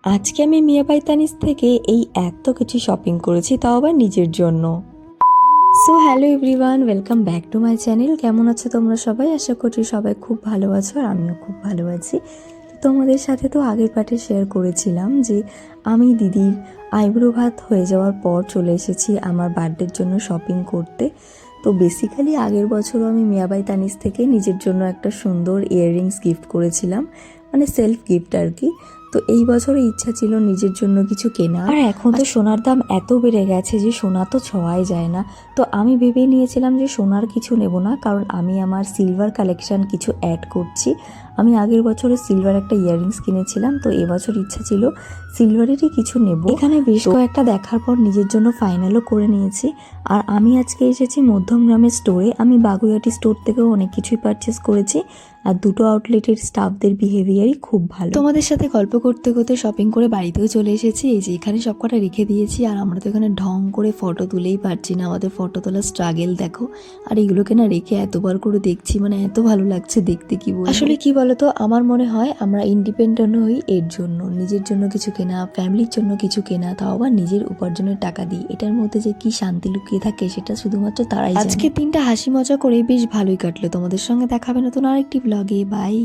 আজকে আমি মিয়া বাই তানিজ থেকে এই এত কিছু শপিং করেছি, তাও আবার নিজের জন্য। So hello everyone, welcome back to my channel. কেমন আছো তোমরা সবাই? আশা করছি সবাই খুব ভালো আছো আর আমিও খুব ভালো আছি। তো তোমাদের সাথে তো আগের পার্টে শেয়ার করেছিলাম যে আমি দিদির আইব্রো ভাত হয়ে যাওয়ার পর চলে এসেছি আমার বার্থডের জন্য শপিং করতে। তো বেসিক্যালি আগের বছরও আমি মিয়া বাই তানিজ থেকে নিজের জন্য একটা সুন্দর ইয়াররিংস গিফট করেছিলাম, মানে সেলফ গিফট আর কি। তো এই বছরে ইচ্ছা ছিল নিজের জন্য কিছু কেনা, আর এখন তো সোনার দাম এত বেড়ে গেছে যে সোনা তো ছোঁয়াই যায় না। তো আমি ভেবে নিয়েছিলাম যে সোনার কিছু নেব না, কারণ আমি আমার সিলভার কালেকশন কিছু অ্যাড করছি। আমি আগের বছরে সিলভার একটা ইয়াররিংস কিনেছিলাম, তো এবছর ইচ্ছা ছিল সিলভারেরই কিছু নেব। এখানে বেশ কয়েকটা দেখার পর নিজের জন্য ফাইনালও করে নিয়েছি। আর আমি আজকে এসেছি মধ্যমগ্রামের স্টোরে। আমি বাগুইয়াটি স্টোর থেকেও অনেক কিছুই পারচেস করেছি, আর দুটো আউটলেটের স্টাফদের বিহেভিয়ারই খুব ভালো। তোমাদের সাথে গল্প করতে করতে শপিং করে বাড়িতেও চলে এসেছি। এই যে এখানে সবকটা রেখে দিয়েছি, আর আমরা তো এখানে ঢং করে ফটো তুলেই পারছি না। আমাদের ফটো তোলার স্ট্রাগেল দেখো। আর এগুলোকে না রেখে এতবার করে দেখছি, মানে এত ভালো লাগছে দেখতে। কি বলবো, আসলে কি বলতো, আমার মনে হয় আমরা ইন্ডিপেন্ডেন্ট হই এর জন্য, নিজের জন্য কিছু কেনা, ফ্যামিলির জন্য কিছু কেনা, তাও আবার নিজের উপার্জনের টাকা দিয়ে। এটার মধ্যে যে কি শান্তি লুকিয়ে থাকে সেটা শুধুমাত্র তারাই জানে। আজকে দিনটা হাসি মজা করে বেশ ভালোই কাটলো। তোমাদের সঙ্গে দেখাবে নতুন আরেকটি ব্লগে। বাই।